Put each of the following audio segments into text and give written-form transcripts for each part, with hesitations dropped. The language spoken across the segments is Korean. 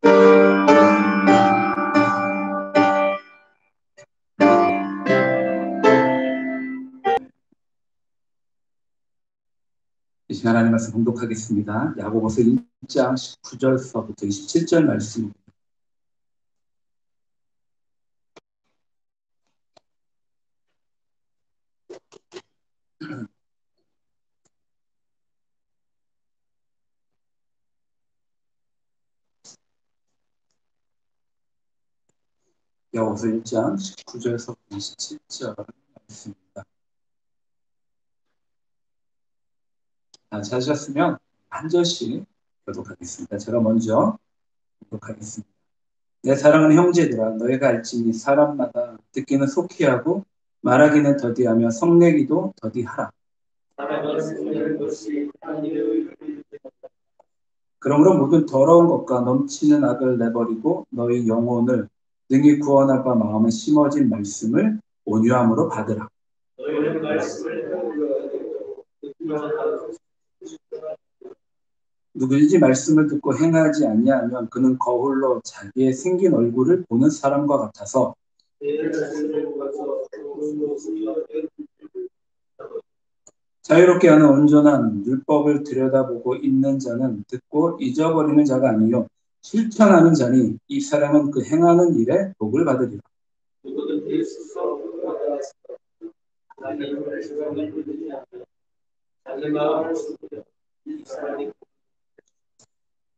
이 시간 하나님 말씀 봉독하겠습니다. 야고보서 1장 19절서부터 27절 말씀입니다. 야고보서 1장 19절서부터 27절 말씀입니다. 찾으셨으면 한 절씩 교독하겠습니다. 제가 먼저 교독하겠습니다. 내 사랑하는 형제들아, 너희가 알지니 사람마다 듣기는 속히 하고 말하기는 더디하며 성내기도 더디하라. 그러므로 모든 더러운 것과 넘치는 악을 내버리고 너희 영혼을 능히 구원할 바 마음에 심어진 말씀을 온유함으로 받으라. 누구든지 말씀을 듣고 행하지 아니하면 그는 거울로 자기의 생긴 얼굴을 보는 사람과 같아서 자유롭게 하는 온전한 율법을 들여다보고 있는 자는 듣고 잊어버리는 자가 아니요 실천하는 자니 이 사람은 그 행하는 일에 복을 받으리라.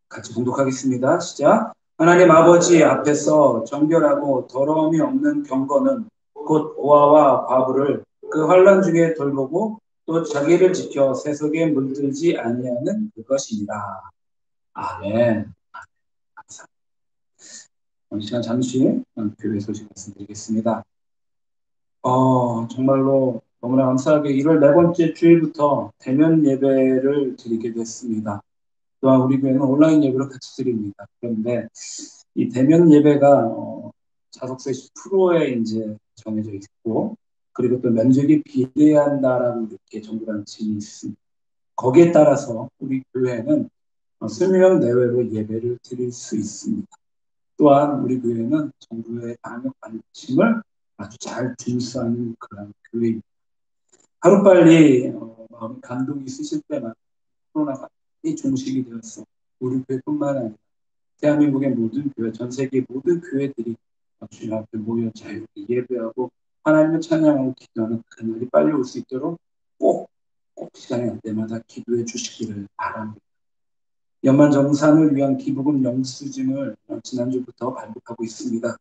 같이 봉독하겠습니다. 시작. 하나님 아버지 앞에서 정결하고 더러움이 없는 경건은 곧 고아와 과부를 그 환난 중에 돌보고 또 자기를 지켜 세속에 물들지 아니하는 그것이니라. 아멘. 감사합니다. 오늘 시간 잠시 교회 소식 말씀드리겠습니다. 정말로 너무나 감사하게 1월 네 번째 주일부터 대면 예배를 드리게 됐습니다. 또한 우리 교회는 온라인 예배로 같이 드립니다. 그런데 이 대면 예배가 자석세 10%에 이제 정해져 있고, 그리고 또 면적이 비대한다라고 이렇게 정부라는 지침이 있습니다. 거기에 따라서 우리 교회는 20명 내외로 예배를 드릴 수 있습니다. 또한 우리 교회는 정부의 방역 방침을 아주 잘 준수하는 그런 교회입니다. 하루빨리 마음에 감동이 있으실 때만 코로나가 이 종식이 되었어. 우리 교회뿐만 아니라 대한민국의 모든 교회, 전 세계 모든 교회들이 주님 앞에 모여 자유롭게 예배하고 하나님을 찬양하고 기도하는 그날이 빨리 올 수 있도록 꼭 시간이 날 때마다 기도해 주시기를 바랍니다. 연말정산을 위한 기부금 영수증을 지난주부터 발급하고 있습니다.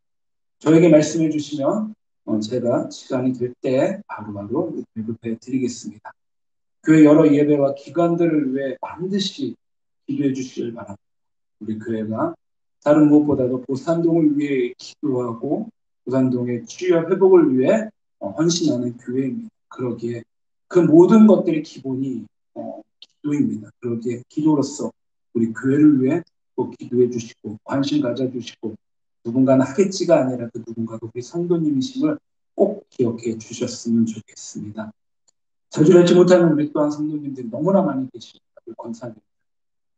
저에게 말씀해 주시면 제가 시간이 될 때 바로바로 발급해 드리겠습니다. 교회 여러 예배와 기관들을 위해 반드시 기도해 주시길 바랍니다. 우리 교회가 다른 무엇보다도 보산동을 위해 기도하고 보산동의 치유와 회복을 위해 헌신하는 교회입니다. 그러기에 그 모든 것들의 기본이 기도입니다. 그러기에 기도로서 우리 교회를 위해 꼭 기도해 주시고 관심 가져주시고 누군가는 하겠지가 아니라 그 누군가가 우리 성도님이심을 꼭 기억해 주셨으면 좋겠습니다. 자주 뵙지 못하는 우리 또한 성도님들이 너무나 많이 계십니다. 권사님,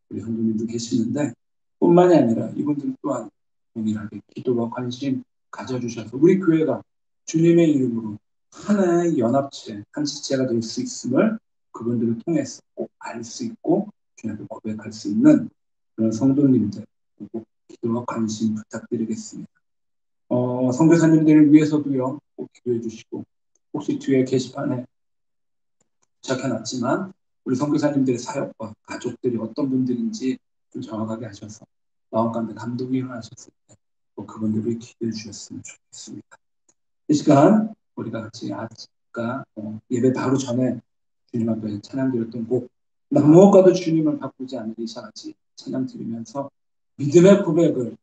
우리 성도님도 계시는데 뿐만이 아니라 이분들 또한 동일하게 기도와 관심 가져주셔서 우리 교회가 주님의 이름으로 하나의 연합체, 한 지체가 될 수 있음을 그분들을 통해서 꼭 알 수 있고 주님을 고백할 수 있는 그런 성도님들 꼭 기도와 관심 부탁드리겠습니다. 선교사님들을 위해서도요 꼭 기도해 주시고 혹시 뒤에 게시판에 시작해놨지만 우리 선교사님들의 사역과 가족들이 어떤 분들인지 좀 정확하게 하셔서 마음 가운데 감동이 일어나셨을 때 그분들을 기도해 주셨으면 좋겠습니다. 이 시간 우리가 같이 아까 예배 바로 전에 주님 앞에 찬양 드렸던 곡 나 무엇과도 주님을 바꾸지 않으리사 같이 찬양 드리면서 믿음의 고백을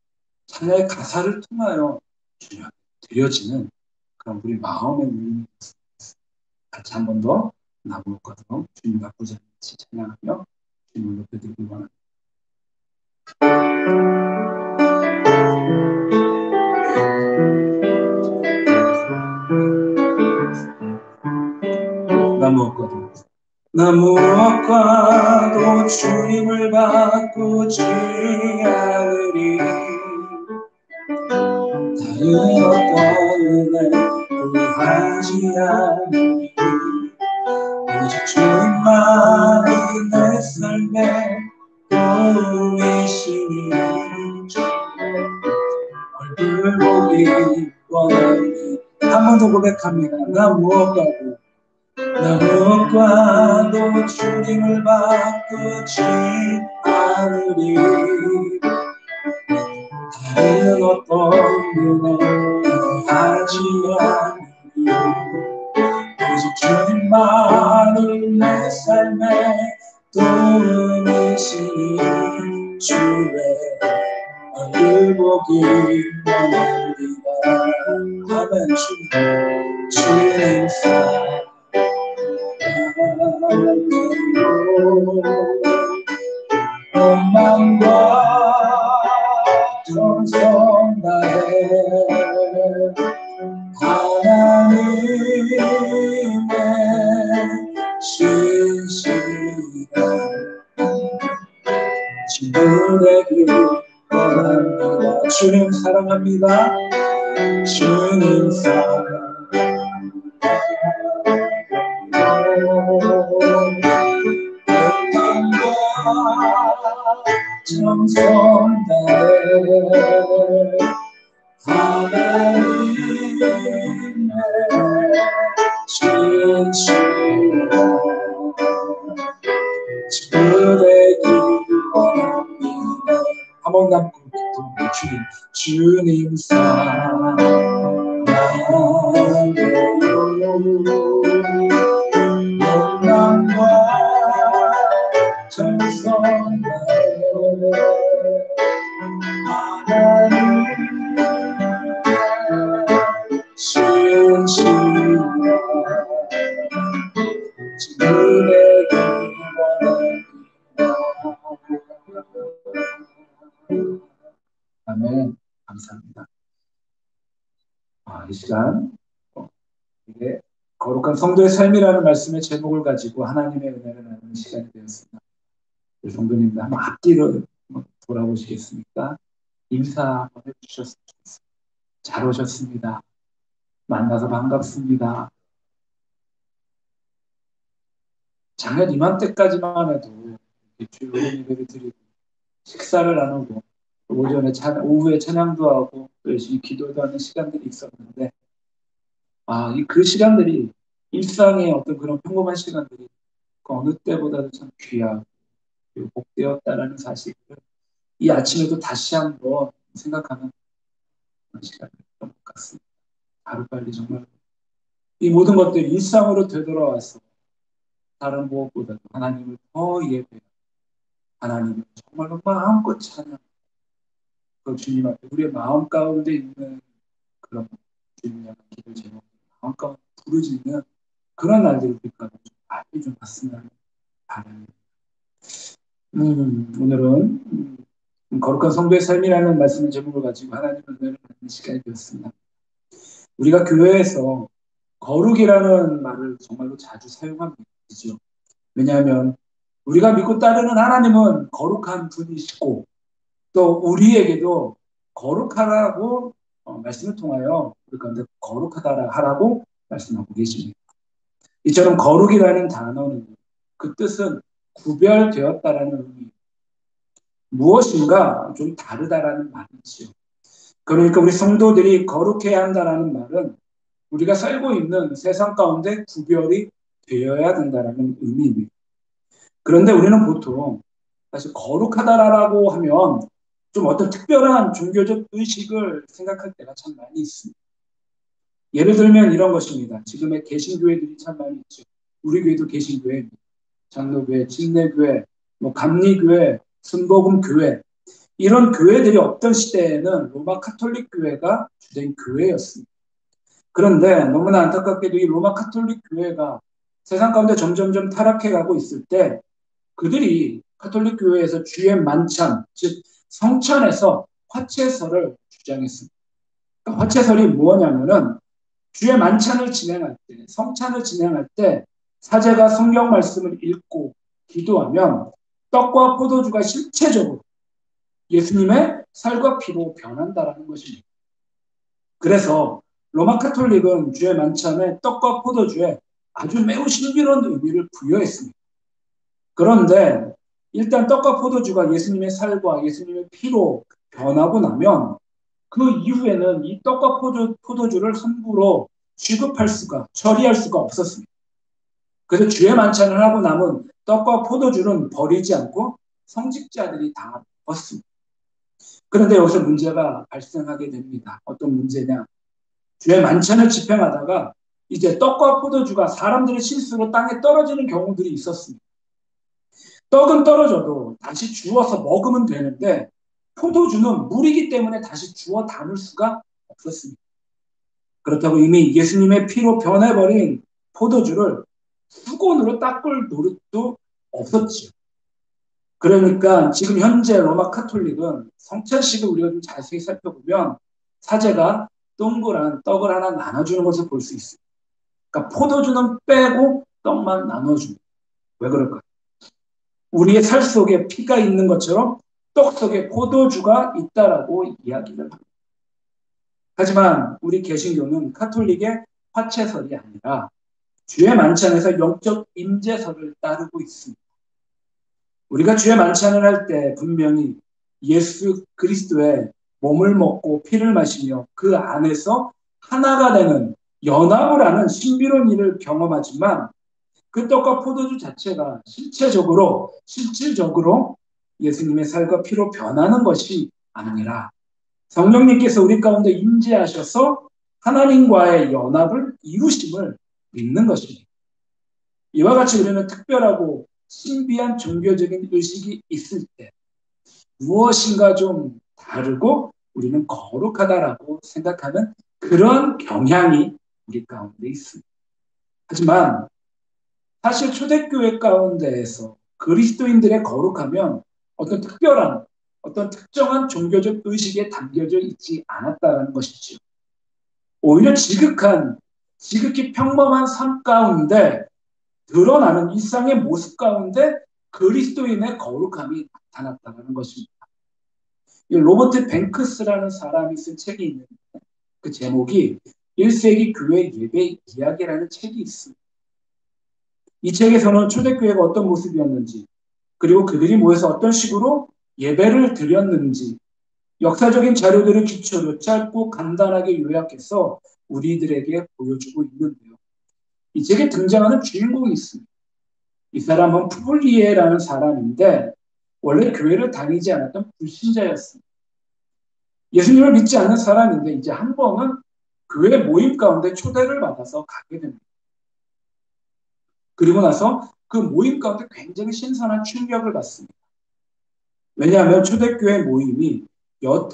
찬양의 가사를 통하여 주님 앞에 드려지는 그런 우리 마음의 눈이 같이 한 번 더 나 무엇과도 주님 바꾸지 않으리사 찬양하며 주님을 높여드리기 원합니다. 나 무엇과도 주님을 바꾸지 않으리 다른 어떤 은혜 구하지 않으니 오직 주님만이 내 삶의 도움이시니 얼굴 보기 원하니 한 번 더 고백합니다. 나 무엇과도 주님을 바꾸지 않으리 다른 어떤 은혜 하지 않으리 오직 주님만이 내 삶의 도움이시니 주의 얼굴 보기 원합니다. 아멘. 주님 사랑하는 마음과 정성 다해 하나님의 신실한 친구되길 원합니다. 주님 사랑합니다. 주님 사랑합니다. 정성 다해 하나님의 신실한 친구되길 원합니다. 한번 남고 주님 사랑하는 영광과 정성 다해 하나님 신실한 친구되길 원합니다. 아멘. 감사합니다. 이 시간 이게 거룩한 성도의 삶이라는 말씀의 제목을 가지고 하나님의 은혜를 나누는 시간이 되었습니다. 우리 성도님들 한번 앞뒤로 돌아보시겠습니까? 인사 한번 해주셨으면 좋겠습니다. 잘 오셨습니다. 만나서 반갑습니다. 작년 이맘때까지만 해도 주일 예배를 드리고 식사를 나누고 오후에 찬양도 하고 또 열심히 기도도 하는 시간들이 있었는데 그 시간들이 일상의 어떤 그런 평범한 시간들이 그 어느 때보다도 참 귀하고 복되었다라는 사실을 이 아침에도 다시 한번 생각하는 그런 시간이었던 것 같습니다. 하루빨리 정말 이 모든 것들이 일상으로 되돌아와서 다른 무엇보다도 하나님을 더 예배하고 하나님을 정말로 마음껏 찬양 그 주님 앞에 우리의 마음 가운데 있는 그런 주님 향한 기도 제목 마음 가운데 부르짖는 그런 날들을 우리가 좀 빨리 좀 봤으면 바랍니다. 오늘은 거룩한 성도의 삶이라는 말씀의 제목을 가지고 하나님의 은혜를 받는 시간이 되었습니다. 우리가 교회에서 거룩이라는 말을 정말로 자주 사용합니다. 왜냐하면 우리가 믿고 따르는 하나님은 거룩한 분이시고 또 우리에게도 거룩하라고 말씀을 통하여 우리 가운데 거룩하다라 하라고 말씀하고 계십니다. 이처럼 거룩이라는 단어는 그 뜻은 구별되었다라는 의미, 무엇인가 좀 다르다라는 말이지요. 그러니까 우리 성도들이 거룩해야 한다라는 말은 우리가 살고 있는 세상 가운데 구별이 되어야 된다라는 의미입니다. 그런데 우리는 보통 사실 거룩하다라고 하면 좀 어떤 특별한 종교적 의식을 생각할 때가 참 많이 있습니다. 예를 들면 이런 것입니다. 지금의 개신교회들이 참 많이 있죠. 우리 교회도 개신교회입니다. 장로교회, 침례교회, 감리교회, 순복음교회 이런 교회들이 없던 시대에는 로마 카톨릭 교회가 주된 교회였습니다. 그런데 너무나 안타깝게도 이 로마 카톨릭 교회가 세상 가운데 점점점 타락해가고 있을 때 그들이 카톨릭 교회에서 주의 만찬, 즉 성찬에서 화채설을 주장했습니다. 그러니까 화채설이 뭐냐면은 주의 만찬을 진행할 때, 성찬을 진행할 때 사제가 성경 말씀을 읽고 기도하면 떡과 포도주가 실체적으로 예수님의 살과 피로 변한다라는 것입니다. 그래서 로마 카톨릭은 주의 만찬에 떡과 포도주에 아주 매우 신비로운 의미를 부여했습니다. 그런데 일단 떡과 포도주가 예수님의 살과 예수님의 피로 변하고 나면 그 이후에는 이 떡과 포도주를 함부로 취급할 수가, 처리할 수가 없었습니다. 그래서 주의 만찬을 하고 남은 떡과 포도주는 버리지 않고 성직자들이 다 먹었습니다. 그런데 여기서 문제가 발생하게 됩니다. 어떤 문제냐? 주의 만찬을 집행하다가 이제 떡과 포도주가 사람들의 실수로 땅에 떨어지는 경우들이 있었습니다. 떡은 떨어져도 다시 주워서 먹으면 되는데 포도주는 물이기 때문에 다시 주워 담을 수가 없었습니다. 그렇다고 이미 예수님의 피로 변해버린 포도주를 수건으로 닦을 노릇도 없었지요. 그러니까 지금 현재 로마 카톨릭은 성찬식을 우리가 좀 자세히 살펴보면 사제가 동그란 떡을 하나 나눠주는 것을 볼 수 있습니다. 그러니까 포도주는 빼고 떡만 나눠줍니다. 왜 그럴까요? 우리의 살 속에 피가 있는 것처럼 떡 속에 포도주가 있다라고 이야기를 합니다. 하지만 우리 개신교는 카톨릭의 화채설이 아니라 주의 만찬에서 영적 임재설을 따르고 있습니다. 우리가 주의 만찬을 할 때 분명히 예수 그리스도의 몸을 먹고 피를 마시며 그 안에서 하나가 되는 연합을 하는 신비로운 일을 경험하지만 그 떡과 포도주 자체가 실질적으로 예수님의 살과 피로 변하는 것이 아니라 성령님께서 우리 가운데 임재하셔서 하나님과의 연합을 이루심을 믿는 것입니다. 이와 같이 우리는 특별하고 신비한 종교적인 의식이 있을 때 무엇인가 좀 다르고 우리는 거룩하다라고 생각하는 그런 경향이 우리 가운데 있습니다. 하지만 사실 초대교회 가운데에서 그리스도인들의 거룩하면 어떤 특정한 종교적 의식에 담겨져 있지 않았다는 것이죠. 오히려 지극히 평범한 삶 가운데 드러나는 일상의 모습 가운데 그리스도인의 거룩함이 나타났다는 것입니다. 로버트 뱅크스라는 사람이 쓴 책이 있는데 그 제목이 1세기 교회 예배 이야기라는 책이 있습니다. 이 책에서는 초대교회가 어떤 모습이었는지 그리고 그들이 모여서 어떤 식으로 예배를 드렸는지 역사적인 자료들을 기초로 짧고 간단하게 요약해서 우리들에게 보여주고 있는데요. 이 책에 등장하는 주인공이 있습니다. 이 사람은 푸블리에라는 사람인데 원래 교회를 다니지 않았던 불신자였습니다. 예수님을 믿지 않는 사람인데 이제 한 번은 교회 모임 가운데 초대를 받아서 가게 됩니다. 그리고 나서 그 모임 가운데 굉장히 신선한 충격을 받습니다. 왜냐하면 초대교회 모임이 여러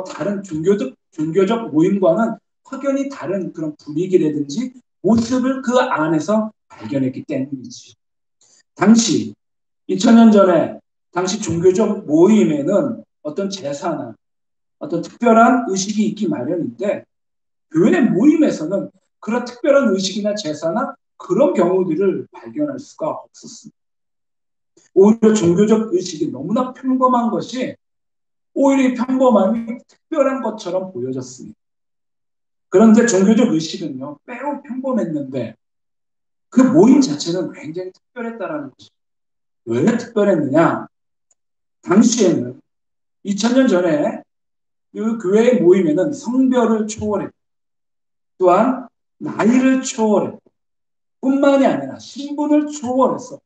다른 종교적 모임과는 확연히 다른 그런 분위기라든지 모습을 그 안에서 발견했기 때문이죠. 당시 2000년 전에 당시 종교적 모임에는 어떤 제사나 어떤 특별한 의식이 있기 마련인데 교회 모임에서는 그런 특별한 의식이나 제사나 그런 경우들을 발견할 수가 없었습니다. 오히려 종교적 의식이 너무나 평범한 것이 오히려 평범함이 특별한 것처럼 보여졌습니다. 그런데 종교적 의식은요, 매우 평범했는데 그 모임 자체는 굉장히 특별했다는 것입니다. 왜 특별했느냐? 당시에는 2000년 전에 그 교회의 모임에는 성별을 초월했고 또한 나이를 초월했고 뿐만이 아니라 신분을 초월해서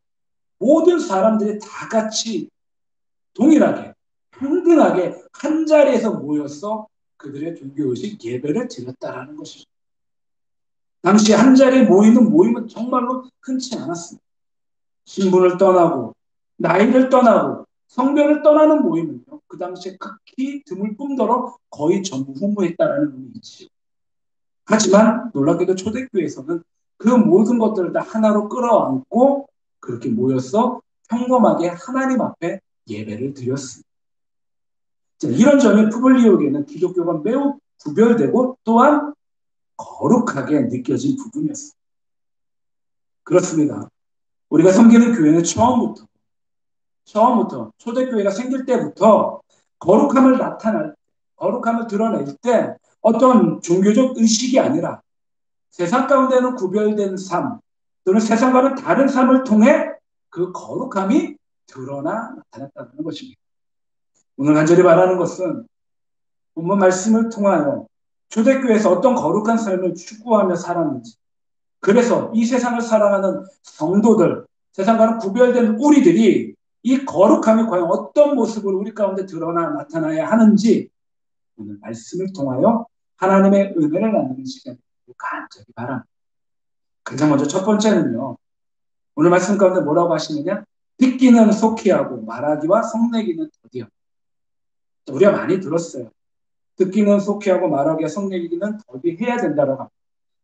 모든 사람들이 다 같이 동일하게 평등하게 한 자리에서 모여서 그들의 종교의식 예배를 드렸다라는 것이죠. 당시 한 자리에 모이는 모임은 정말로 흔치 않았습니다. 신분을 떠나고 나이를 떠나고 성별을 떠나는 모임은요. 그 당시에 극히 드물 뿐더러 거의 전무후무했다라는 의미이지요. 하지만 놀랍게도 초대교회에서는 그 모든 것들을 다 하나로 끌어안고 그렇게 모여서 평범하게 하나님 앞에 예배를 드렸습니다. 자, 이런 점이 푸블리오에게는 기독교가 매우 구별되고 또한 거룩하게 느껴진 부분이었습니다. 그렇습니다. 우리가 섬기는 교회는 처음부터 초대교회가 생길 때부터 거룩함을 드러낼 때 어떤 종교적 의식이 아니라 세상 가운데는 구별된 삶 또는 세상과는 다른 삶을 통해 그 거룩함이 드러나 나타났다는 것입니다. 오늘 간절히 바라는 것은 본문 말씀을 통하여 초대교회에서 어떤 거룩한 삶을 추구하며 살았는지, 그래서 이 세상을 살아가는 성도들, 세상과는 구별된 우리들이 이 거룩함이 과연 어떤 모습으로 우리 가운데 드러나 나타나야 하는지 오늘 말씀을 통하여 하나님의 은혜를 나누는 시간을 간절히 바랍니다. 가장 먼저 첫 번째는요, 오늘 말씀 가운데 뭐라고 하시느냐? 듣기는 속히 하고 말하기와 성내기는 더디어. 우리가 많이 들었어요. 듣기는 속히 하고 말하기와 성내기는 더디 해야 된다고 합니다.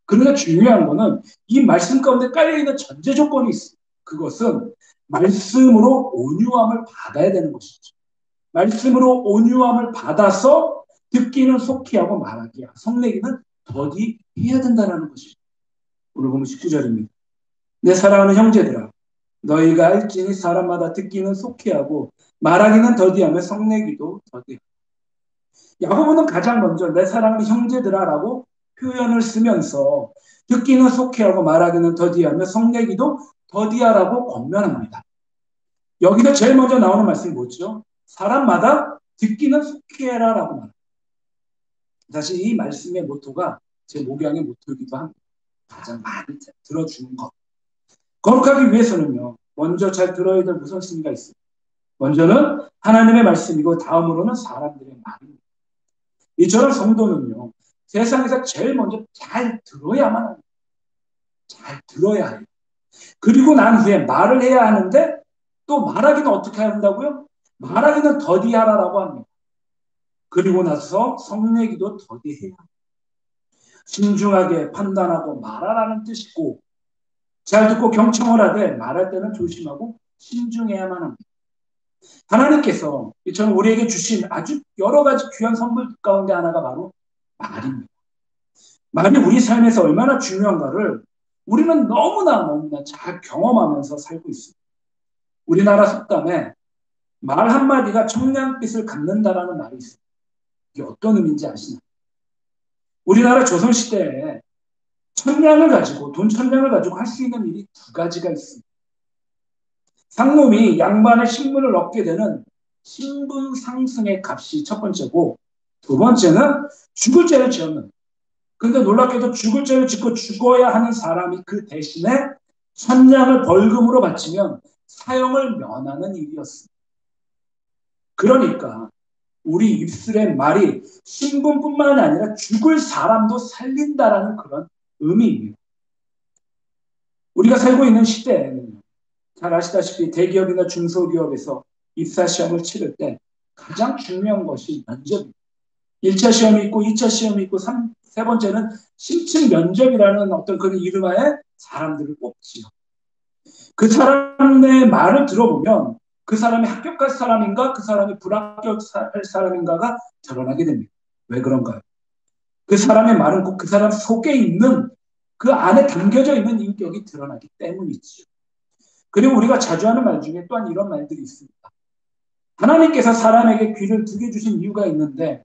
그런데 중요한 거는 이 말씀 가운데 깔려있는 전제 조건이 있어요. 그것은 말씀으로 온유함을 받아야 되는 것이죠. 말씀으로 온유함을 받아서 듣기는 속히 하고 말하기와 성내기는 더디 해야 된다는 것입니다. 오늘 보면 19절입니다. 내 사랑하는 형제들아, 너희가 알지니 사람마다 듣기는 속히 하고 말하기는 더디하며 성내기도 더디하고. 야고보는 가장 먼저 내 사랑하는 형제들아라고 표현을 쓰면서 듣기는 속히 하고 말하기는 더디하며 성내기도 더디하라고 권면합니다. 여기서 제일 먼저 나오는 말씀이 뭐죠? 사람마다 듣기는 속히 해라라고 말합니다. 사실 이 말씀의 모토가 제 목양의 모토이기도 합니다. 가장 많이 들어주는 것. 거룩하기 위해서는요, 먼저 잘 들어야 될 우선순위가 있습니다. 먼저는 하나님의 말씀이고 다음으로는 사람들의 말입니다. 이처럼 성도는요, 세상에서 제일 먼저 잘 들어야만 합니다. 잘 들어야 해요. 그리고 난 후에 말을 해야 하는데 또 말하기는 어떻게 한다고요? 말하기는 더디하라라고 합니다. 그리고 나서 성내기도 더디해야 합니다. 신중하게 판단하고 말하라는 뜻이고, 잘 듣고 경청을 하되 말할 때는 조심하고 신중해야만 합니다. 하나님께서 이처럼 우리에게 주신 아주 여러 가지 귀한 선물 가운데 하나가 바로 말입니다. 말이 우리 삶에서 얼마나 중요한가를 우리는 너무나 잘 경험하면서 살고 있습니다. 우리나라 속담에 말 한마디가 청량빛을 갖는다라는 말이 있습니다. 이게 어떤 의미인지 아시나요? 우리나라 조선시대에 천냥을 가지고, 돈 천냥을 가지고 할 수 있는 일이 두 가지가 있습니다. 상놈이 양반의 신분을 얻게 되는 신분 상승의 값이 첫 번째고, 두 번째는 죽을 죄를 지었는. 근데 놀랍게도 죽을 죄를 짓고 죽어야 하는 사람이 그 대신에 천냥을 벌금으로 바치면 사형을 면하는 일이었습니다. 그러니까 우리 입술의 말이 신분뿐만 아니라 죽을 사람도 살린다라는 그런 의미입니다. 우리가 살고 있는 시대에는 잘 아시다시피 대기업이나 중소기업에서 입사시험을 치를 때 가장 중요한 것이 면접입니다. 1차 시험이 있고 2차 시험이 있고 세 번째는 심층 면접이라는 어떤 그런 이름하에 사람들을 뽑지요. 그 사람의 말을 들어보면 그 사람이 합격할 사람인가 그 사람이 불합격할 사람인가가 드러나게 됩니다. 왜 그런가요? 그 사람의 말은 꼭 그 사람 속에 있는 그 안에 담겨져 있는 인격이 드러나기 때문이지요. 그리고 우리가 자주 하는 말 중에 또한 이런 말들이 있습니다. 하나님께서 사람에게 귀를 두 개 주신 이유가 있는데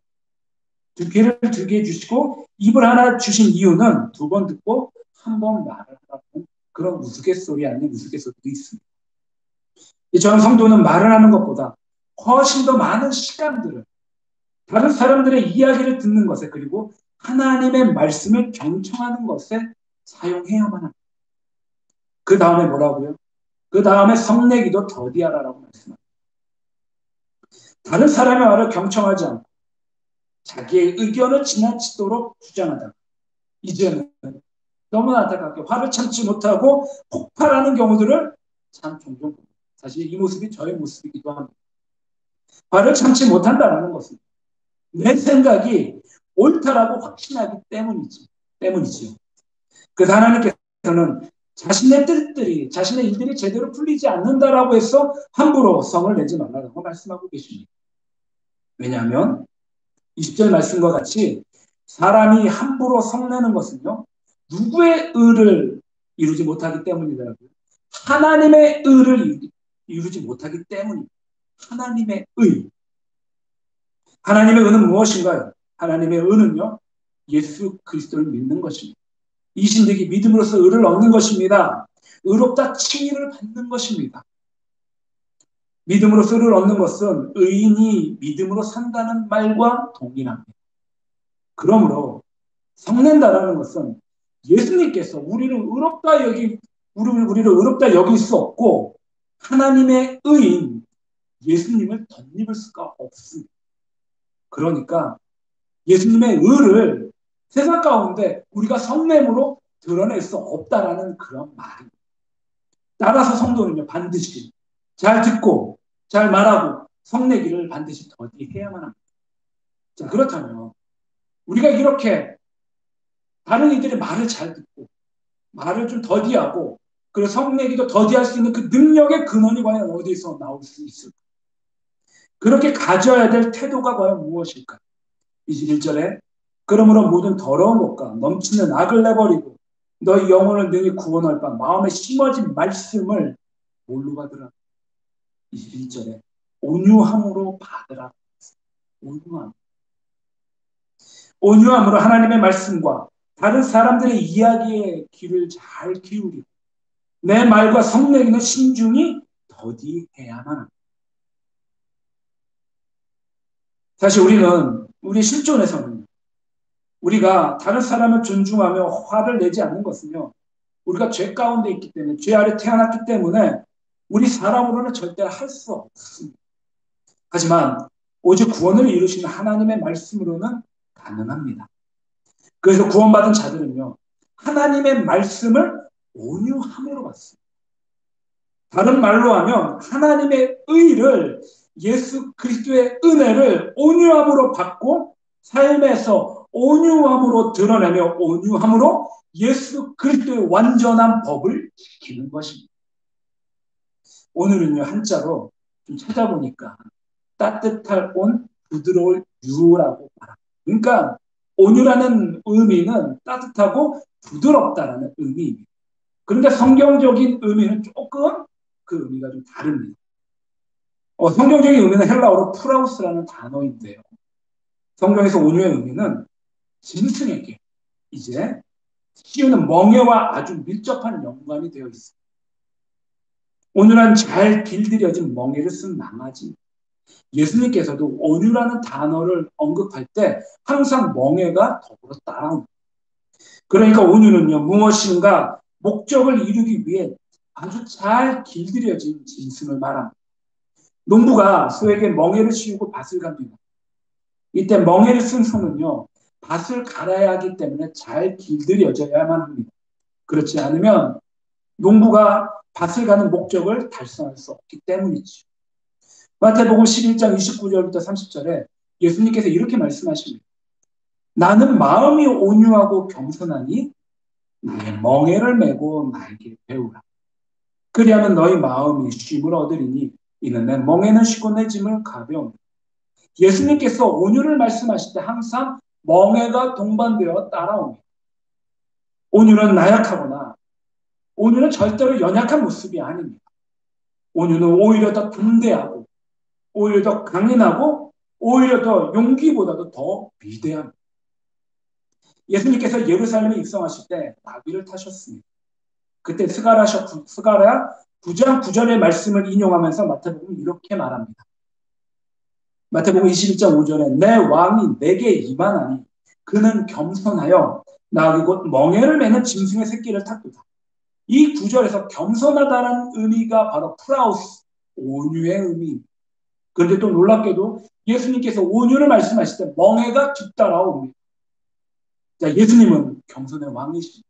두 귀를 두 개 주시고 입을 하나 주신 이유는 두 번 듣고 한 번 말을 하라는 그런 우스갯소리 아닌 우스갯소리도 있습니다. 저는 성도는 말을 하는 것보다 훨씬 더 많은 시간들을 다른 사람들의 이야기를 듣는 것에 그리고 하나님의 말씀을 경청하는 것에 사용해야만 합니다. 그 다음에 뭐라고요? 그 다음에 성내기도 더디하라라고 말씀합니다. 다른 사람의 말을 경청하지 않고 자기의 의견을 지나치도록 주장하다. 이제는 너무나 안타깝게 화를 참지 못하고 폭발하는 경우들을 참 종종 봅니다. 사실 이 모습이 저의 모습이기도 합니다. 화를 참지 못한다는 것은 내 생각이 옳다라고 확신하기 때문이지요. 그래서 하나님께서는 자신의 뜻들이, 자신의 일들이 제대로 풀리지 않는다라고 해서 함부로 성을 내지 말라고 말씀하고 계십니다. 왜냐하면 20절 말씀과 같이 사람이 함부로 성내는 것은요, 누구의 의를 이루지 못하기 때문이더라고요. 하나님의 의를 이루지 못하기 때문입니다. 하나님의 의. 하나님의 의는 무엇인가요? 하나님의 의는요, 예수 그리스도를 믿는 것입니다. 이 신득이 믿음으로써 의를 얻는 것입니다. 의롭다 칭의를 받는 것입니다. 믿음으로써 의를 얻는 것은 의인이 믿음으로 산다는 말과 동일합니다. 그러므로 성낸다라는 것은 예수님께서 우리를 의롭다 여길 수 없고 하나님의 의인 예수님을 덧입을 수가 없습니다. 그러니까 예수님의 의를 세상 가운데 우리가 성냄으로 드러낼 수 없다라는 그런 말입니다. 따라서 성도는요, 반드시 잘 듣고 잘 말하고 성내기를 반드시 더디해야만 합니다. 자, 그렇다면 우리가 이렇게 다른 이들의 말을 잘 듣고 말을 좀 더디하고 그리고 성내기도 더디할 수 있는 그 능력의 근원이 과연 어디서 나올 수 있을까? 그렇게 가져야 될 태도가 과연 무엇일까? 21절에 그러므로 모든 더러운 것과 넘치는 악을 내버리고 너희 영혼을 능히 구원할 바 마음에 심어진 말씀을 뭘로 받으라? 21절에 온유함으로 받으라. 온유함으로 하나님의 말씀과 다른 사람들의 이야기에 귀를 잘 기울이고 내 말과 성내기는 신중히 더디해야만 합니다. 사실 우리 실존에서는 우리가 다른 사람을 존중하며 화를 내지 않는 것은요. 우리가 죄 가운데 있기 때문에 죄 아래 태어났기 때문에 우리 사람으로는 절대 할 수 없습니다. 하지만 오직 구원을 이루시는 하나님의 말씀으로는 가능합니다. 그래서 구원받은 자들은요. 하나님의 말씀을 온유함으로 받습니다. 다른 말로 하면 하나님의 의를 예수 그리스도의 은혜를 온유함으로 받고 삶에서 온유함으로 드러내며 온유함으로 예수 그리스도의 완전한 법을 지키는 것입니다. 오늘은요 한자로 좀 찾아보니까 따뜻할 온 부드러울 유라고 말합니다. 그러니까 온유라는 의미는 따뜻하고 부드럽다라는 의미입니다. 그런데 성경적인 의미는 조금 그 의미가 좀 다릅니다. 성경적인 의미는 헬라어로 프라우스라는 단어인데요. 성경에서 온유의 의미는 짐승에게 이제 씌우는 멍에와 아주 밀접한 연관이 되어 있습니다. 온유란 잘 길들여진 멍에를 쓴 망아지. 예수님께서도 온유라는 단어를 언급할 때 항상 멍에가 더불어 따라옵니다. 그러니까 온유는요 무엇인가 목적을 이루기 위해 아주 잘 길들여진 짐승을 말합니다. 농부가 소에게 멍에를 씌우고 밭을 갑니다. 이때 멍에를 쓴 소는요 밭을 갈아야 하기 때문에 잘 길들여져야만 합니다. 그렇지 않으면 농부가 밭을 가는 목적을 달성할 수 없기 때문이죠. 마태복음 11장 29절부터 30절에 예수님께서 이렇게 말씀하십니다. 나는 마음이 온유하고 겸손하니 나의 멍에를 메고 나에게 배우라. 그리하면 너희 마음이 쉼을 얻으리니 이는 내 멍에는 쉽고 내 짐은 가벼운. 예수님께서 온유를 말씀하실 때 항상 멍에가 동반되어 따라옵니다. 온유는 나약하거나 온유는 절대로 연약한 모습이 아닙니다. 온유는 오히려 더 담대하고 오히려 더 강인하고 오히려 더 용기보다도 더 위대합니다. 예수님께서 예루살렘에 입성하실 때 나귀를 타셨습니다. 그때 스가랴 9장 9절의 말씀을 인용하면서 마태복음이 이렇게 말합니다. 마태복음 21장 5절에 내 왕이 내게 임하나니 그는 겸손하여 나귀 곧 멍에를 매는 짐승의 새끼를 탔도다. 이 구절에서 겸손하다는 의미가 바로 프라우스, 온유의 의미입니다. 그런데 또 놀랍게도 예수님께서 온유를 말씀하실 때 멍에가 뒤따라옵니다. 자, 예수님은 겸손의 왕이십니다.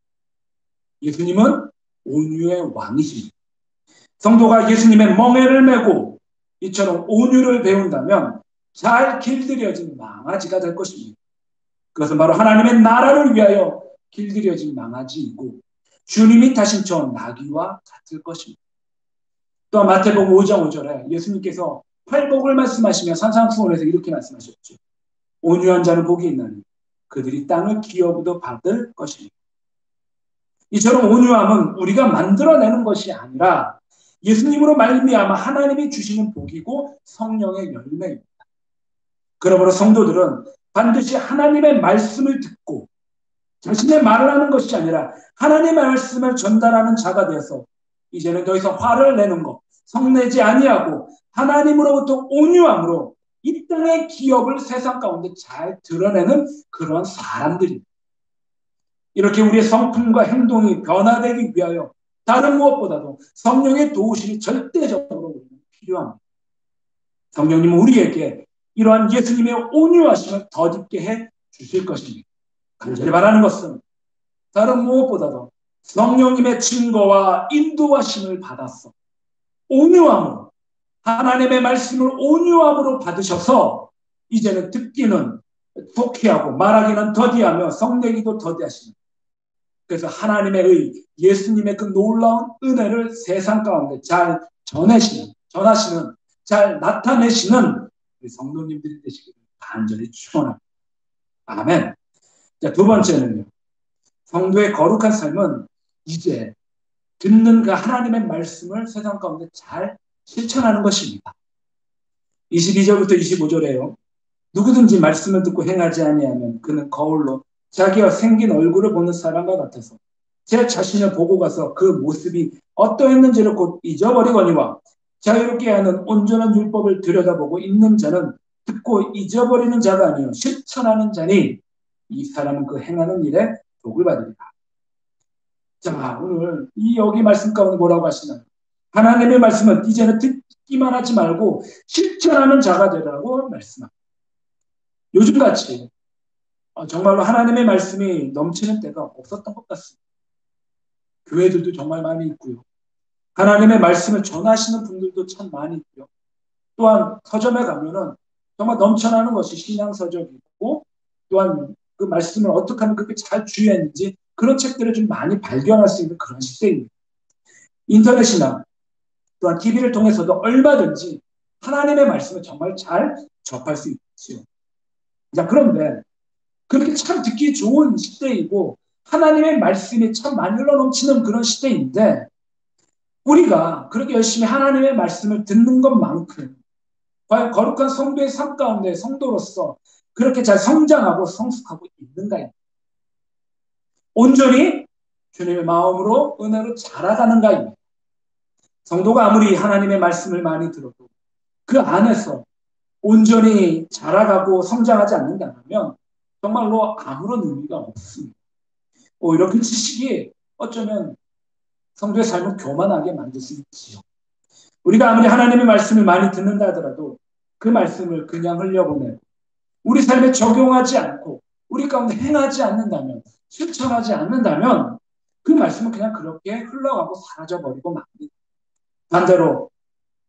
예수님은 온유의 왕이십니다. 성도가 예수님의 멍에를 메고 이처럼 온유를 배운다면 잘 길들여진 망아지가 될 것입니다. 그것은 바로 하나님의 나라를 위하여 길들여진 망아지이고 주님이 타신 저 나귀와 같을 것입니다. 또 마태복음 5장 5절에 예수님께서 팔복을 말씀하시며 산상수훈에서 이렇게 말씀하셨죠. 온유한 자는 복이 있나니 그들이 땅을 기업으로 받을 것입니다. 이처럼 온유함은 우리가 만들어내는 것이 아니라 예수님으로 말미암아 하나님이 주시는 복이고 성령의 열매입니다. 그러므로 성도들은 반드시 하나님의 말씀을 듣고 자신의 말을 하는 것이 아니라 하나님의 말씀을 전달하는 자가 되어서 이제는 더 이상 화를 내는 것, 성내지 아니하고 하나님으로부터 온유함으로 이 땅의 기업을 세상 가운데 잘 드러내는 그런 사람들입니다. 이렇게 우리의 성품과 행동이 변화되기 위하여 다른 무엇보다도 성령의 도우심이 절대적으로 필요합니다. 성령님은 우리에게 이러한 예수님의 온유하심을 덧입게 해 주실 것입니다. 간절히 바라는 것은 다른 무엇보다도 성령님의 증거와 인도하심을 받았어 온유함으로 하나님의 말씀을 온유함으로 받으셔서 이제는 듣기는 속히하고 말하기는 더디하며 성내기도 더디하시는 그래서 하나님의 예수님의 그 놀라운 은혜를 세상 가운데 잘 전하시는 잘 나타내시는 우리 성도님들이 되시기를 간절히 축원합니다. 아멘. 자, 두 번째는요. 성도의 거룩한 삶은 이제 듣는 그 하나님의 말씀을 세상 가운데 잘 실천하는 것입니다. 22절부터 25절에요. 누구든지 말씀을 듣고 행하지 아니하면 그는 거울로 자기와 생긴 얼굴을 보는 사람과 같아서 제 자신을 보고 가서 그 모습이 어떠했는지를 곧 잊어버리거니와 자유롭게 하는 온전한 율법을 들여다보고 있는 자는 듣고 잊어버리는 자가 아니요 실천하는 자니 이 사람은 그 행하는 일에 복을 받으리라. 자, 오늘 이 여기 말씀 가운데 뭐라고 하시나요? 하나님의 말씀은 이제는 듣기만 하지 말고 실천하는 자가 되라고 말씀합니다. 요즘같이 정말로 하나님의 말씀이 넘치는 때가 없었던 것 같습니다. 교회들도 정말 많이 있고요. 하나님의 말씀을 전하시는 분들도 참 많이 있고요. 또한 서점에 가면은 정말 넘쳐나는 것이 신앙서적이고 또한 그 말씀을 어떻게 하면 그렇게 잘 주의했는지 그런 책들을 좀 많이 발견할 수 있는 그런 시대입니다. 인터넷이나 또한 TV를 통해서도 얼마든지 하나님의 말씀을 정말 잘 접할 수 있죠. 자, 그런데 그렇게 참 듣기 좋은 시대이고 하나님의 말씀이 참 많이 흘러넘치는 그런 시대인데 우리가 그렇게 열심히 하나님의 말씀을 듣는 것만큼 과연 거룩한 성도의 삶 가운데 성도로서 그렇게 잘 성장하고 성숙하고 있는가요? 온전히 주님의 마음으로 은혜로 자라가는가입니다. 성도가 아무리 하나님의 말씀을 많이 들어도 그 안에서 온전히 자라가고 성장하지 않는다면 정말로 아무런 의미가 없습니다. 오히려 그 지식이 어쩌면 성도의 삶을 교만하게 만들 수 있지요. 우리가 아무리 하나님의 말씀을 많이 듣는다 하더라도 그 말씀을 그냥 흘려보내고 우리 삶에 적용하지 않고 우리 가운데 행하지 않는다면 실천하지 않는다면 그 말씀은 그냥 그렇게 흘러가고 사라져버리고 맙니다. 반대로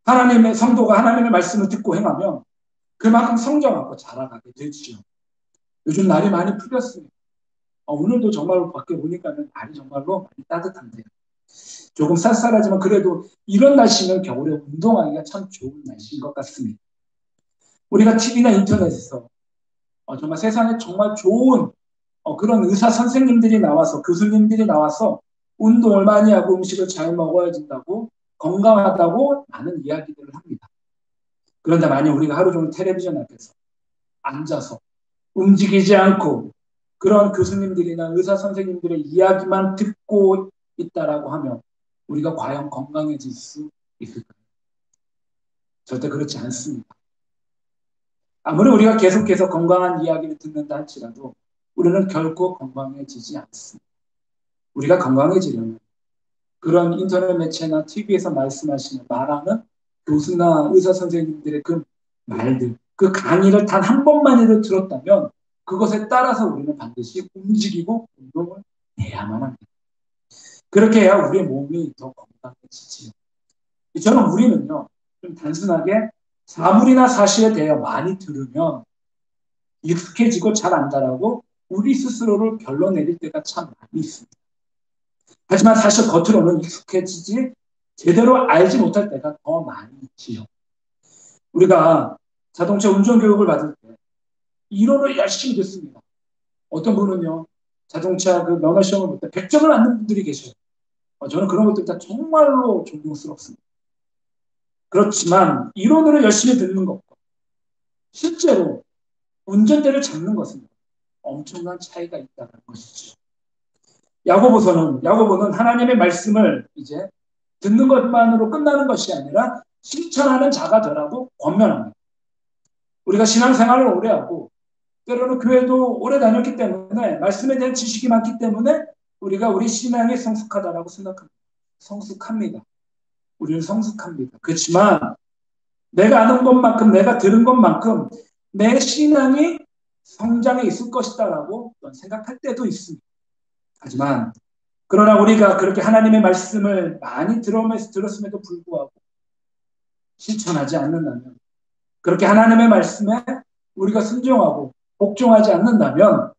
하나님의 성도가 하나님의 말씀을 듣고 행하면 그만큼 성장하고 자라가게 되지요. 요즘 날이 많이 풀렸습니다. 오늘도 정말로 밖에 보니까 날이 정말로 많이 따뜻한데요. 조금 쌀쌀하지만 그래도 이런 날씨면 겨울에 운동하기가 참 좋은 날씨인 것 같습니다. 우리가 TV나 인터넷에서 정말 세상에 정말 좋은 그런 의사 선생님들이 나와서 교수님들이 나와서 운동을 많이 하고 음식을 잘 먹어야 된다고 건강하다고 많은 이야기들을 합니다. 그런데 만약 우리가 하루 종일 텔레비전 앞에서 앉아서 움직이지 않고 그런 교수님들이나 의사 선생님들의 이야기만 듣고 있다라고 하면 우리가 과연 건강해질 수 있을까요? 절대 그렇지 않습니다. 아무리 우리가 계속해서 건강한 이야기를 듣는다 할지라도 우리는 결코 건강해지지 않습니다. 우리가 건강해지려면 그런 인터넷 매체나 TV에서 말하는 교수나 의사 선생님들의 그 말들, 그 강의를 단 한 번만이라도 들었다면 그것에 따라서 우리는 반드시 움직이고 운동을 해야만 합니다. 그렇게 해야 우리의 몸이 더 건강해지지요. 저는 우리는요, 좀 단순하게 사물이나 사실에 대해 많이 들으면 익숙해지고 잘 안다라고 우리 스스로를 결론 내릴 때가 참 많이 있습니다. 하지만 사실 겉으로는 익숙해지지 제대로 알지 못할 때가 더 많이 있지요. 우리가 자동차 운전 교육을 받을 때 이론을 열심히 듣습니다. 어떤 분은요, 자동차 그 면허 시험을 볼 때 100점을 맞는 분들이 계셔요. 저는 그런 것들 다 정말로 존경스럽습니다. 그렇지만 이론으로 열심히 듣는 것과 실제로 운전대를 잡는 것은 엄청난 차이가 있다는 것이죠. 야고보는 하나님의 말씀을 이제 듣는 것만으로 끝나는 것이 아니라 실천하는 자가 되라고 권면합니다. 우리가 신앙생활을 오래 하고 때로는 교회도 오래 다녔기 때문에 말씀에 대한 지식이 많기 때문에 우리가 우리 신앙이 성숙하다라고 생각합니다. 성숙합니다. 우리는 성숙합니다. 그렇지만 내가 아는 것만큼 내가 들은 것만큼 내 신앙이 성장해 있을 것이다라고 생각할 때도 있습니다. 하지만 그러나 우리가 그렇게 하나님의 말씀을 많이 들었음에도 불구하고 실천하지 않는다면, 그렇게 하나님의 말씀에 우리가 순종하고 복종하지 않는다면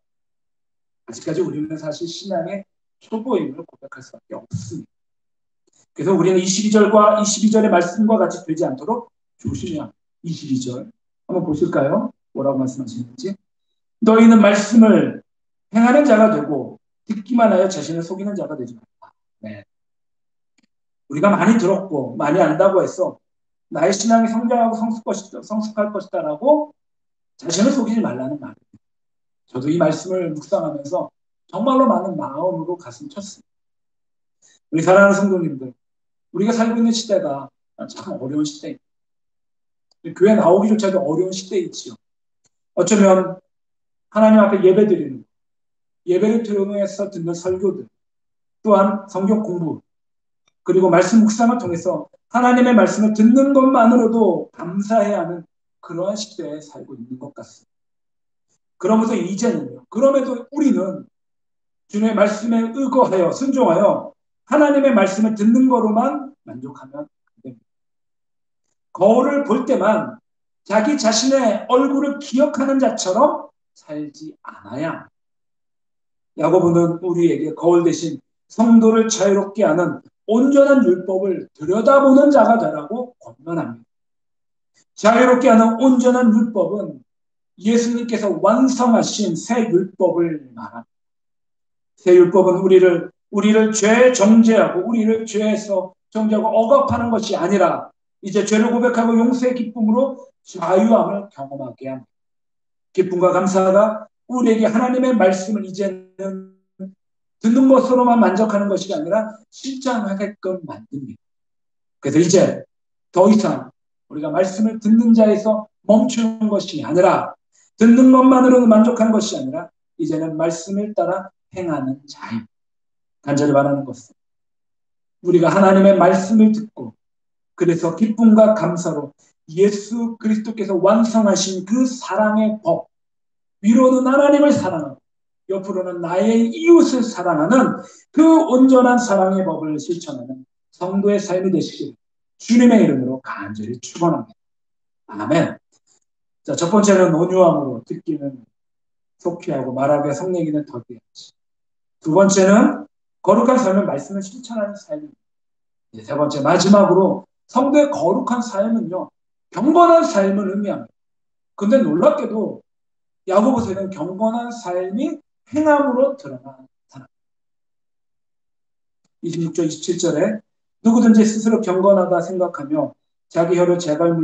아직까지 우리는 사실 신앙의 초보임을 고백할 수밖에 없습니다. 그래서 우리는 22절과 22절의 말씀과 같이 되지 않도록 조심해야 합니다. 22절 한번 보실까요? 뭐라고 말씀하시는지. 너희는 말씀을 행하는 자가 되고 듣기만 하여 자신을 속이는 자가 되지 말라. 네. 우리가 많이 들었고 많이 안다고 해서 나의 신앙이 성장하고 성숙할 것이다라고 자신을 속이지 말라는 말입니다. 저도 이 말씀을 묵상하면서 정말로 많은 마음으로 가슴 쳤습니다. 우리 사랑하는 성도님들, 우리가 살고 있는 시대가 참 어려운 시대입니다. 교회 나오기조차도 어려운 시대이지요. 어쩌면 하나님 앞에 예배드리는, 예배를 통해서 듣는 설교들, 또한 성경 공부, 그리고 말씀 묵상을 통해서 하나님의 말씀을 듣는 것만으로도 감사해야 하는 그러한 시대에 살고 있는 것 같습니다. 그러면서 이제는요, 그럼에도 우리는 주님의 말씀에 의거하여 순종하여 하나님의 말씀을 듣는 거로만 만족하면 안 됩니다. 거울을 볼 때만 자기 자신의 얼굴을 기억하는 자처럼 살지 않아야 야고보는 우리에게 거울 대신 성도를 자유롭게 하는 온전한 율법을 들여다보는 자가 되라고 권면합니다. 자유롭게 하는 온전한 율법은 예수님께서 완성하신 새 율법을 말합니다. 새 율법은 우리를 죄에 정죄하고 우리를 죄에서 정죄하고 억압하는 것이 아니라 이제 죄를 고백하고 용서의 기쁨으로 자유함을 경험하게 합니다. 기쁨과 감사가 우리에게 하나님의 말씀을 이제는 듣는 것으로만 만족하는 것이 아니라 실천하게끔 만듭니다. 그래서 이제 더 이상 우리가 말씀을 듣는 자에서 멈추는 것이 아니라 듣는 것만으로는 만족하는 것이 아니라 이제는 말씀을 따라 행하는 자입니다. 간절히 바라는 것은 우리가 하나님의 말씀을 듣고 그래서 기쁨과 감사로 예수 그리스도께서 완성하신 그 사랑의 법, 위로는 하나님을 사랑하고 옆으로는 나의 이웃을 사랑하는 그 온전한 사랑의 법을 실천하는 성도의 삶이 되시길 주님의 이름으로 간절히 축원합니다. 아멘. 자, 첫 번째는 온유함으로 듣기는 속히 하고 말하기가 성내기는 더디하지. 두 번째는 거룩한 삶을 말씀을 실천하는 삶입니다. 세 번째 마지막으로 성도의 거룩한 삶은요, 경건한 삶을 의미합니다. 근데 놀랍게도 야고보서에는 경건한 삶이 행함으로 드러나는 사람. 26절 27절에 누구든지 스스로 경건하다 생각하며 자기 혀로 재발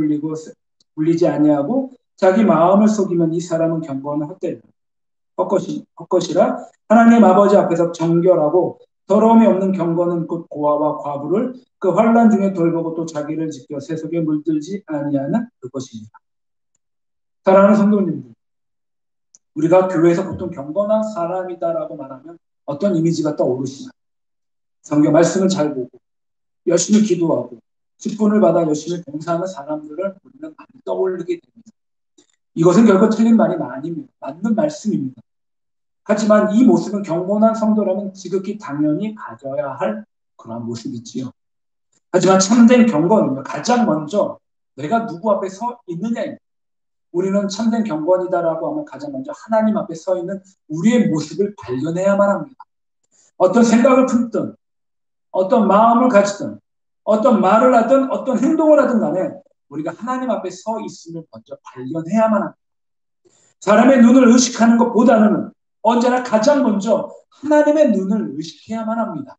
물리지 아니하고 자기 마음을 속이면 이 사람은 경건은 헛것이라 하나님 아버지 앞에서 정결하고 더러움이 없는 경건은 곧 고아와 과부를 그 환난 중에 돌보고 또 자기를 지켜 세속에 물들지 아니하는 그것입니다. 사랑하는 성도님들, 우리가 교회에서 보통 경건한 사람이다라고 말하면 어떤 이미지가 떠오르시나요? 성경 말씀을 잘 보고 열심히 기도하고 직분을 받아 열심히 봉사하는 사람들을 우리는 많이 떠올리게 됩니다. 이것은 결코 틀린 말이 아닙니다. 맞는 말씀입니다. 하지만 이 모습은 경건한 성도라면 지극히 당연히 가져야 할 그런 모습이지요. 하지만 참된 경건은요, 가장 먼저 내가 누구 앞에 서 있느냐입니다. 우리는 참된 경건이다라고 하면 가장 먼저 하나님 앞에 서 있는 우리의 모습을 발견해야만 합니다. 어떤 생각을 품든 어떤 마음을 가지든 어떤 말을 하든 어떤 행동을 하든 간에 우리가 하나님 앞에 서 있음을 먼저 발견해야만 합니다. 사람의 눈을 의식하는 것보다는 언제나 가장 먼저 하나님의 눈을 의식해야만 합니다.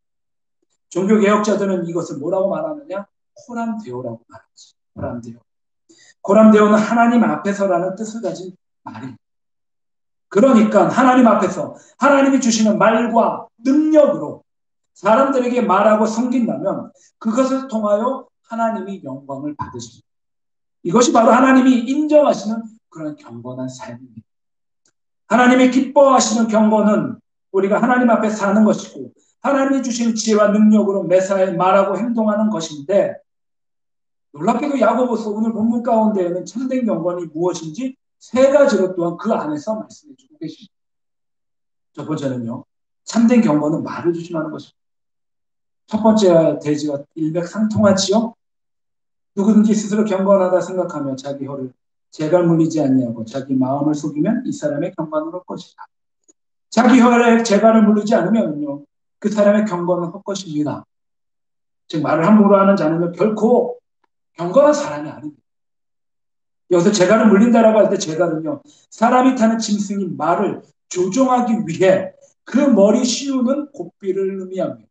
종교개혁자들은 이것을 뭐라고 말하느냐? 코람데오라고 말하지. 코람데오. 코람데오는 하나님 앞에서라는 뜻을 가진 말입니다. 그러니까 하나님 앞에서 하나님이 주시는 말과 능력으로 사람들에게 말하고 섬긴다면 그것을 통하여 하나님이 영광을 받으십니다. 이것이 바로 하나님이 인정하시는 그런 경건한 삶입니다. 하나님이 기뻐하시는 경건은 우리가 하나님 앞에 사는 것이고 하나님이 주신 지혜와 능력으로 매사에 말하고 행동하는 것인데, 놀랍게도 야고보서 오늘 본문 가운데에는 참된 경건이 무엇인지 세 가지로 또한 그 안에서 말씀해 주고 계십니다. 첫 번째는요, 참된 경건은 말을 조심하는 것입니다. 첫 번째 대지가 일맥상통하지요. 누구든지 스스로 경건하다 생각하며 자기 혀를 재갈 물리지 아니하고 자기 마음을 속이면 이 사람의 경건은 헛것이다. 자기 혀에 재갈을 물리지 않으면요, 그 사람의 경건은 헛것입니다. 즉 말을 함부로 하는 자는 결코 경건한 사람이 아닙니다. 여기서 재갈을 물린다라고 할 때 재갈은요, 사람이 타는 짐승이 말을 조종하기 위해 그 머리 씌우는 고삐를 의미합니다.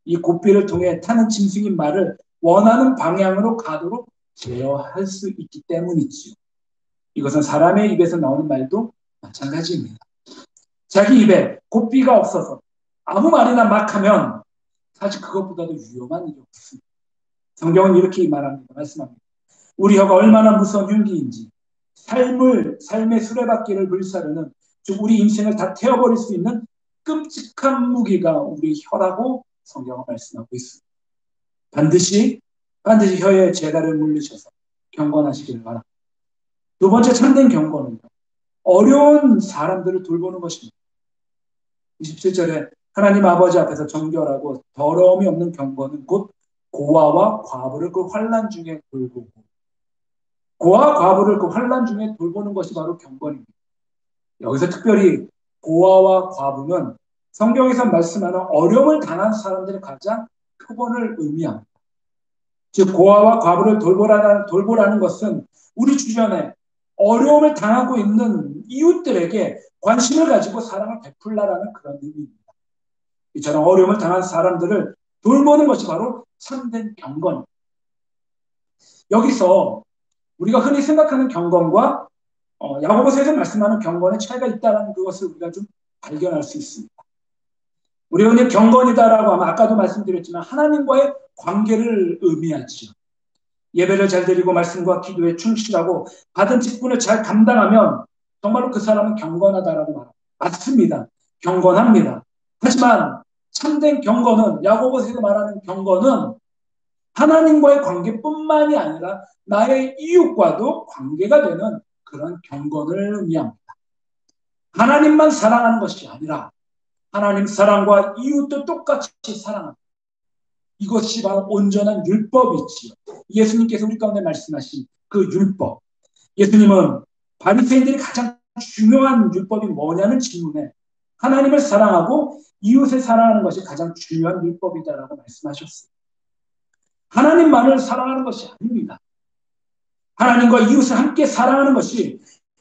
이 고삐를 통해 타는 짐승이 말을 원하는 방향으로 가도록 제어할 수 있기 때문이지요. 이것은 사람의 입에서 나오는 말도 마찬가지입니다. 자기 입에 고삐가 없어서 아무 말이나 막 하면 사실 그것보다도 위험한 일이 없습니다. 성경은 이렇게 말합니다. 말씀합니다. 우리 혀가 얼마나 무서운 흉기인지 삶의 수레바퀴를 불사르는, 즉 우리 인생을 다 태워버릴 수 있는 끔찍한 무기가 우리 혀라고 성경은 말씀하고 있습니다. 반드시 혀에 재갈을 물리셔서 경건하시기를 바랍니다. 두 번째 참된 경건은 어려운 사람들을 돌보는 것입니다. 27절에 하나님 아버지 앞에서 정결하고 더러움이 없는 경건은 곧 고아와 과부를 그 환난 중에 돌보고, 고아와 과부를 그 환난 중에 돌보는 것이 바로 경건입니다. 여기서 특별히 고아와 과부는 성경에서 말씀하는 어려움을 당한 사람들의 가장 표본을 의미합니다. 즉 고아와 과부를 돌보라는 것은 우리 주변에 어려움을 당하고 있는 이웃들에게 관심을 가지고 사랑을 베풀라라는 그런 의미입니다. 이처럼 어려움을 당한 사람들을 돌보는 것이 바로 참된 경건입니다. 여기서 우리가 흔히 생각하는 경건과 야고보서에서 말씀하는 경건의 차이가 있다는 그것을 우리가 좀 발견할 수 있습니다. 우리가 그냥 경건이다라고 하면 아까도 말씀드렸지만 하나님과의 관계를 의미하죠. 예배를 잘 드리고 말씀과 기도에 충실하고 받은 직분을 잘 감당하면 정말로 그 사람은 경건하다라고 말합니다. 맞습니다. 경건합니다. 하지만 참된 경건은, 야고보서에서 말하는 경건은 하나님과의 관계뿐만이 아니라 나의 이웃과도 관계가 되는 그런 경건을 의미합니다. 하나님만 사랑하는 것이 아니라 하나님 사랑과 이웃도 똑같이 사랑합니다. 이것이 바로 온전한 율법이지요. 예수님께서 우리 가운데 말씀하신 그 율법. 예수님은 바리새인들이 가장 중요한 율법이 뭐냐는 질문에 하나님을 사랑하고 이웃을 사랑하는 것이 가장 중요한 율법이다라고 말씀하셨어요. 하나님만을 사랑하는 것이 아닙니다. 하나님과 이웃을 함께 사랑하는 것이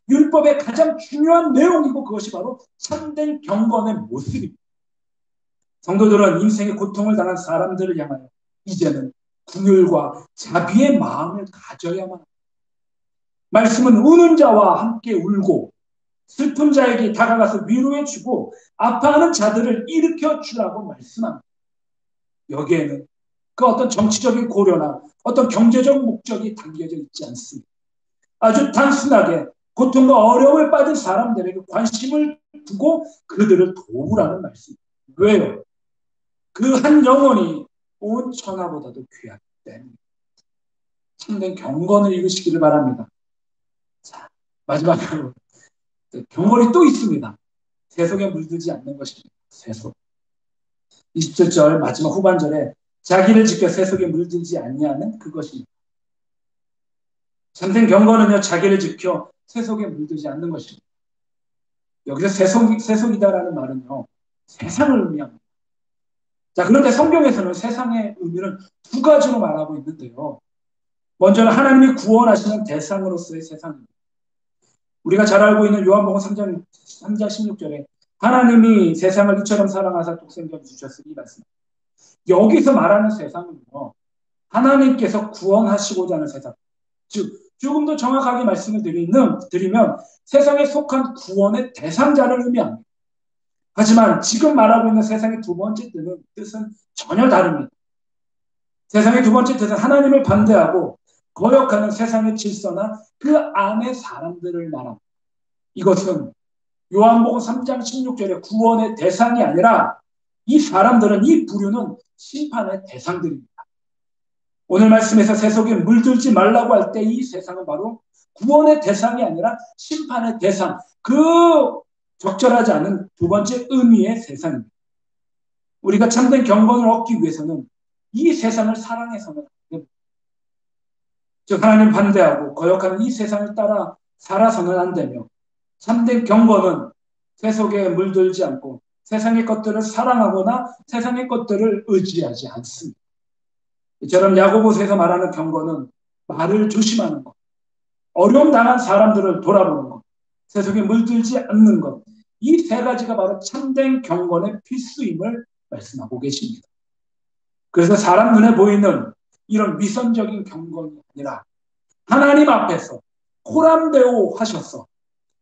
율법의 가장 중요한 내용이고 그것이 바로 참된 경건의 모습입니다. 성도들은 인생의 고통을 당한 사람들을 향하여 이제는 긍휼과 자비의 마음을 가져야만 합니다. 말씀은 우는 자와 함께 울고 슬픈 자에게 다가가서 위로해 주고 아파하는 자들을 일으켜 주라고 말씀합니다. 여기에는 그 어떤 정치적인 고려나 어떤 경제적 목적이 담겨져 있지 않습니다. 아주 단순하게 고통과 어려움을 빠진 사람들에게 관심을 두고 그들을 도우라는 말씀입니다. 왜요? 그 한 영혼이 온 천하보다도 귀하기 때문에 참된 경건을 이루시기를 바랍니다. 자, 마지막으로 경건이 또 있습니다. 세속에 물들지 않는 것입니다. 세속. 27절 마지막 후반절에 자기를 지켜 세속에 물들지 아니하는 그것입니다. 참된 경건은요, 자기를 지켜 세속에 물들지 않는 것입니다. 여기서 세속이다라는 말은요, 세상을 의미합니다. 자, 그런데 성경에서는 세상의 의미를 두 가지로 말하고 있는데요. 먼저는 하나님이 구원하시는 대상으로서의 세상입니다. 우리가 잘 알고 있는 요한복음 3장 16절에 하나님이 세상을 이처럼 사랑하사 독생자를 주셨으니 말씀. 여기서 말하는 세상은요, 하나님께서 구원하시고자 하는 세상, 즉 조금 더 정확하게 말씀을 드리면 세상에 속한 구원의 대상자를 의미합니다. 하지만 지금 말하고 있는 세상의 두 번째 뜻은 전혀 다릅니다. 세상의 두 번째 뜻은 하나님을 반대하고 거역하는 세상의 질서나 그 안의 사람들을 말합니다. 이것은 요한복음 3장 16절의 구원의 대상이 아니라 이 사람들은, 이 부류는 심판의 대상들입니다. 오늘 말씀에서 세속에 물들지 말라고 할 때 이 세상은 바로 구원의 대상이 아니라 심판의 대상, 그 적절하지 않은 두 번째 의미의 세상입니다. 우리가 참된 경건을 얻기 위해서는 이 세상을 사랑해서는 안 됩니다. 즉 하나님 반대하고 거역하는 이 세상을 따라 살아서는 안 되며, 참된 경건은 세속에 물들지 않고 세상의 것들을 사랑하거나 세상의 것들을 의지하지 않습니다. 이처럼 야고보서에서 말하는 경건은 말을 조심하는 것, 어려움 당한 사람들을 돌아보는 것, 세속에 물들지 않는 것, 이 세 가지가 바로 참된 경건의 필수임을 말씀하고 계십니다. 그래서 사람 눈에 보이는 이런 위선적인 경건이 아니라 하나님 앞에서 호람되오 하셔서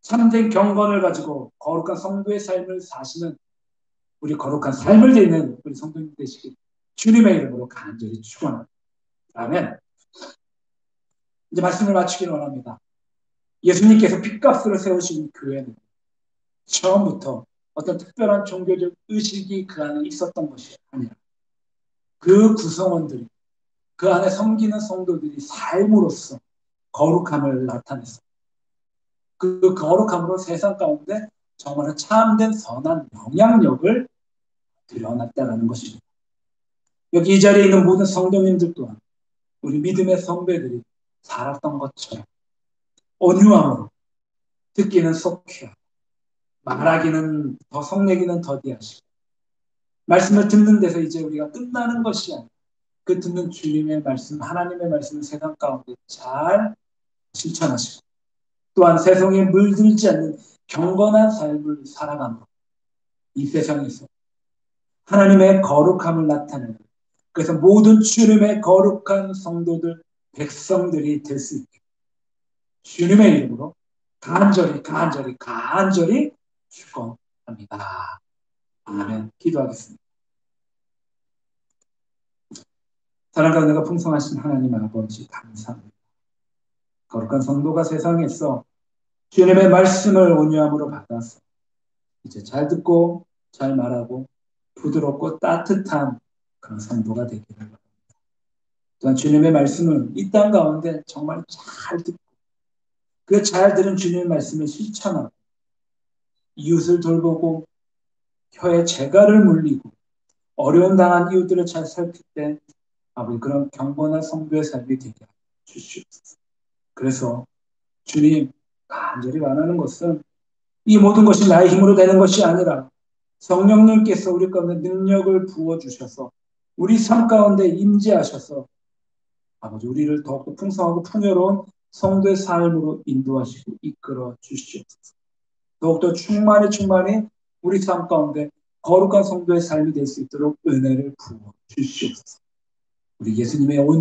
참된 경건을 가지고 거룩한 성도의 삶을 사시는, 우리 거룩한 삶을 되는 우리 성도님 되시길 주님의 이름으로 간절히 축원합니다. 아멘. 이제 말씀을 마치기를 원합니다. 예수님께서 핏값으로 세우신 교회는 처음부터 어떤 특별한 종교적 의식이 그 안에 있었던 것이 아니라 그 구성원들이, 그 안에 섬기는 성도들이 삶으로써 거룩함을 나타냈습니다. 그 거룩함으로 세상 가운데 정말 참된 선한 영향력을 드러났다는 것입니다. 여기 이 자리에 있는 모든 성도님들 또한 우리 믿음의 선배들이 살았던 것처럼 온유함으로, 듣기는 속히하고 말하기는 더 성내기는 더디하시고, 말씀을 듣는 데서 이제 우리가 끝나는 것이 아니라 그 듣는 주님의 말씀, 하나님의 말씀을 세상 가운데 잘 실천하시고, 또한 세상에 물들지 않는 경건한 삶을 살아가는 이 세상에서 하나님의 거룩함을 나타내는, 그래서 모든 주님의 거룩한 성도들, 백성들이 될 수 있게 주님의 이름으로 간절히 축원합니다. 아멘. 기도하겠습니다. 사랑과 은혜가 풍성하신 하나님 아버지, 감사합니다. 거룩한 성도가 세상에서 주님의 말씀을 온유함으로 받아서 이제 잘 듣고 잘 말하고 부드럽고 따뜻한 그런 성도가 되기를 바랍니다. 또한 주님의 말씀을 이 땅 가운데 정말 잘 듣고 그 잘 들은 주님의 말씀을 실천하고 이웃을 돌보고 혀에 재갈을 물리고 어려움 당한 이웃들을 잘 살필 때 아버지, 그런 경건한 성도의 삶이 되게 주시옵소서. 그래서 주님, 간절히 원하는 것은 이 모든 것이 나의 힘으로 되는 것이 아니라 성령님께서 우리 가운데 능력을 부어주셔서 우리 삶 가운데 임재하셔서 아버지, 우리를 더욱더 풍성하고 풍요로운 성도의 삶으로 인도하시고 이끌어 주시옵소서. 더욱더 충만히 우리 삶 가운데 거룩한 성도의 삶이 될 수 있도록 은혜를 부어 주시옵소서. 우리 예수님의 온